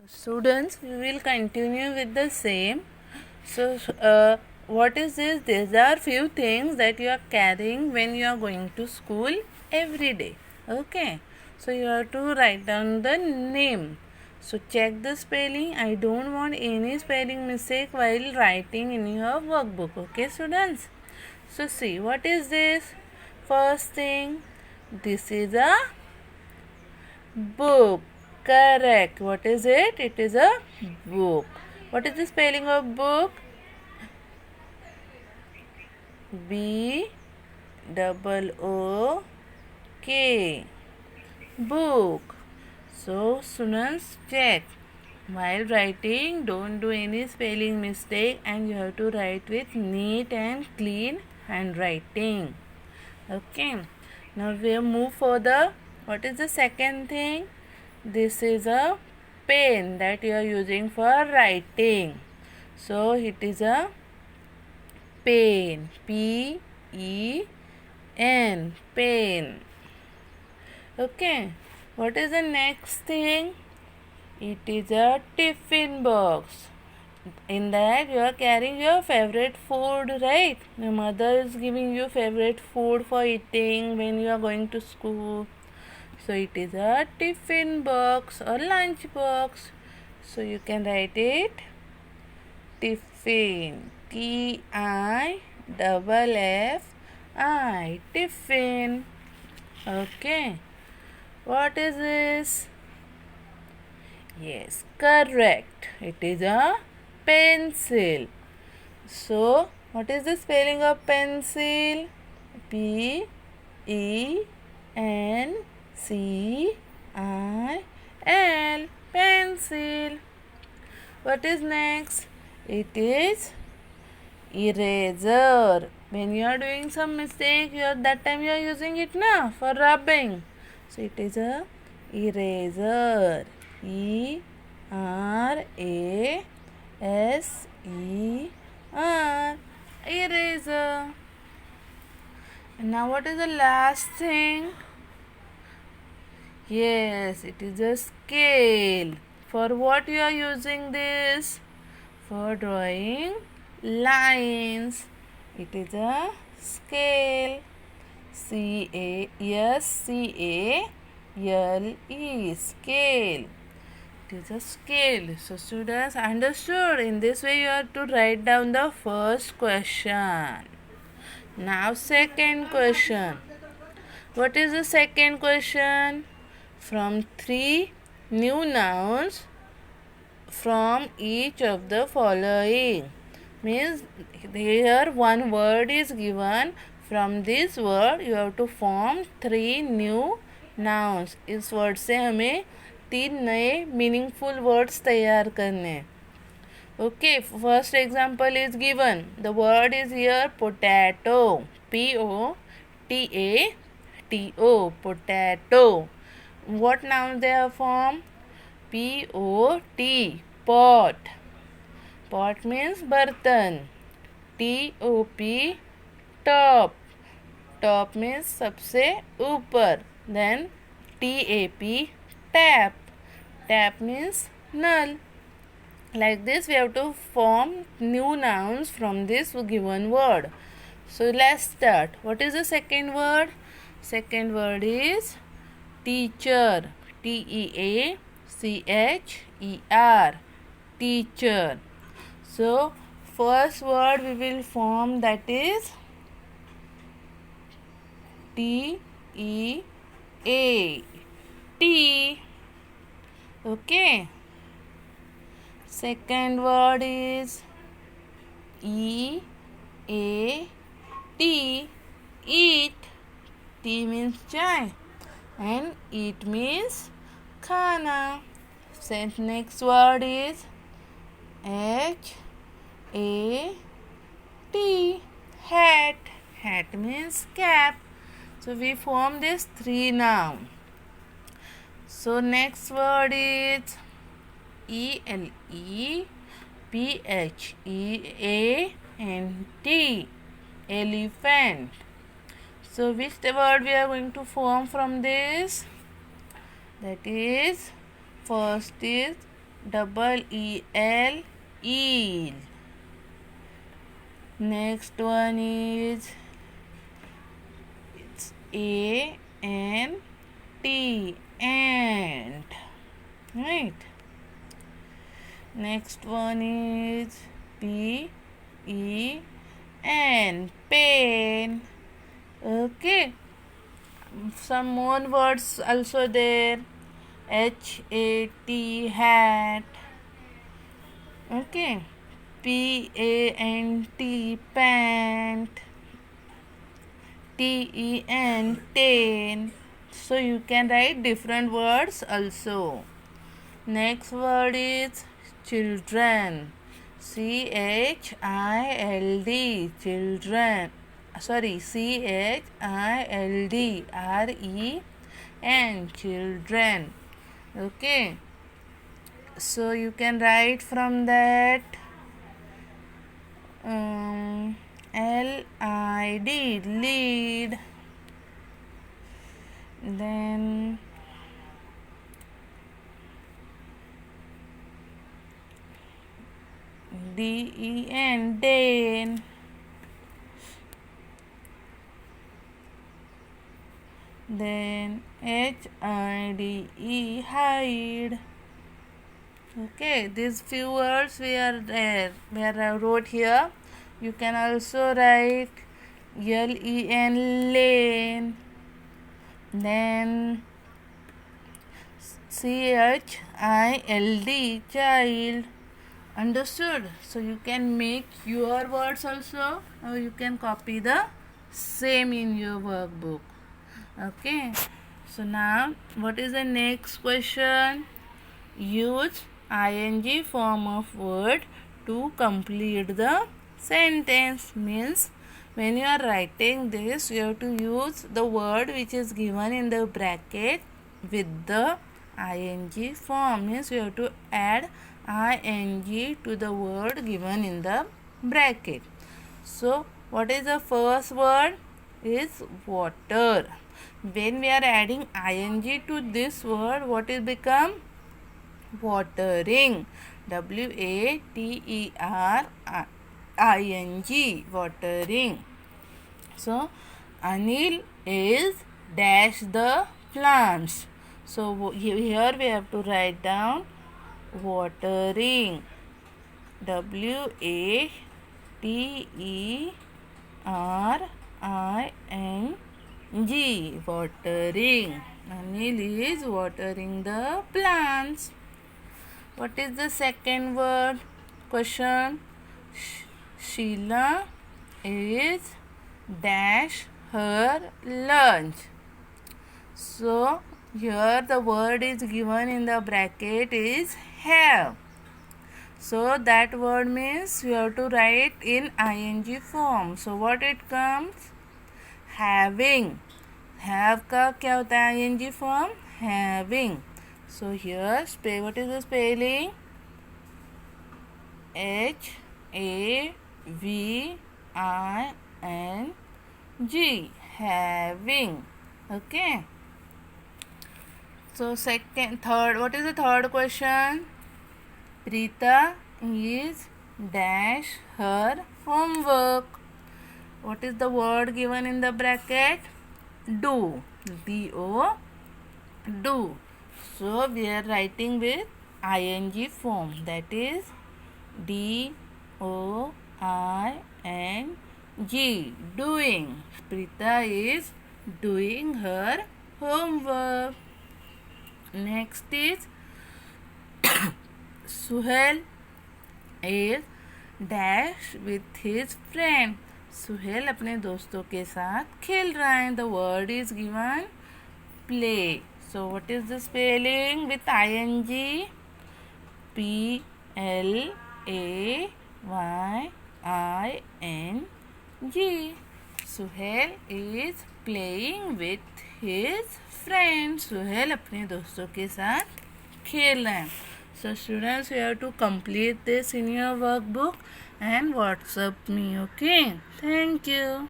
Students, we will continue with the same. So, what is this? These are few things that you are carrying when you are going to school every day. Okay. So, you have to write down the name. So, check the spelling. I don't want any spelling mistake while writing in your workbook. Okay, students? So, see, what is this? First thing, this is a book. Correct. What is it? It is a book. What is the spelling of book? B double O K. Book. So students, check. While writing, don't do any spelling mistake and you have to write with neat and clean handwriting. Okay. Now we move further. What is the second thing? This is a pen that you are using for writing. So it is a pen. P-E-N. Pen. Okay. What is the next thing? It is a tiffin box. In that you are carrying your favorite food, right? Your mother is giving you favorite food for eating when you are going to school. So it is a tiffin box or lunch box. So you can write it tiffin. T-I-F-F-I. Tiffin. Okay. What is this? Yes, correct. It is a pencil. So, what is the spelling of pencil? P-E-N-C-I-L. Pencil. What is next? It is eraser. When you are doing some mistake, that time you are using it now for rubbing. So, it is a eraser. E-R-A-S-E-R. Eraser. And now what is the last thing? Yes, it is a scale. For what you are using this? For drawing lines. It is a scale. C-A-S-C-A-L-E. Scale. It is a scale. So students understood. In this way you have to write down the first question. Now second question. What is the second question? From 3 new nouns from each of the following. Means here one word is given. From this word you have to form 3 new nouns. इस word से हमें 3 नए meaningful words तैयार करने. Okay, first example is given. The word is here potato. P-O-T-A-T-O. Potato. What nouns they are formed? P-O-T. Pot. Pot means bartan. T-O-P. Top. Top means सबसे ऊपर. Then T-A-P. Tap. Tap means nal. Like this we have to form new nouns from this given word. So let's start. What is the second word? Second word is teacher. T-E-A-C-H-E-R. Teacher. So first word we will form, that is T-E-A. Tea. Okay. Second word is E-A-T. Eat. Tea means chai and eat means khana. Next word is H-A-T. Hat. Hat means cap. So we form this 3 nouns. So next word is E-L-E-P-H-E-A-N-T. Elephant. So which word we are going to form from this? That is, first is double E-L, eel. Next one is it's A-N-T, ant. Right. Next one is P-E-N, pen. Okay. Some more words also there. H-A-T, hat. Okay. P-A-N-T, pant. T-E-N, ten. So you can write different words also. Next word is children. C-H-I-L-D, children. Sorry, C-H-I-L-D-R-E-N, children. Okay. So you can write from that L-I-D, lead. Then D-E-N, den. Then H-I-D-E, hide. Okay, these few words were there where I wrote here. You can also write L-E-N, lane. Then C-H-I-L-D, child. Understood? So you can make your words also, or you can copy the same in your workbook. Okay. So now what is the next question? Use ing form of word to complete the sentence. Means when you are writing this, you have to use the word which is given in the bracket with the ing form. Means you have to add ing to the word given in the bracket. So what is the first word? Is water. When we are adding ing to this word, what is become? Watering. W-A-T-E-R-I-N-G, watering. So Anil is dash the plants. So here we have to write down watering. W-A-T-E-R-I-N-G, watering. Anil is watering the plants. What is the second word? Question. Sheila is dash her lunch. So here the word is given in the bracket is have. So that word means you have to write in ing form. So what it comes? Having. Have का क्या होता है ing form? Having. So here what is the spelling? H-A-V-I-N-G, having. Okay. So third, what is the third question? Preeta is dash her homework. What is the word given in the bracket? Do. D-O, do. So we are writing with ing form, that is D-O-I-N-G, doing. Preeta is doing her homework. Next is Suhail is dash with his friend. Suhail अपने दोस्तों के साथ खेल रहा है. The word is given play. So what is the spelling with ing? P-L-A-Y-I-N-G. Suhail is playing with his friends. Suhail अपने दोस्तों के साथ खेल रहे हैं. So students, you have to complete this in your workbook and WhatsApp me. Okay. Thank you.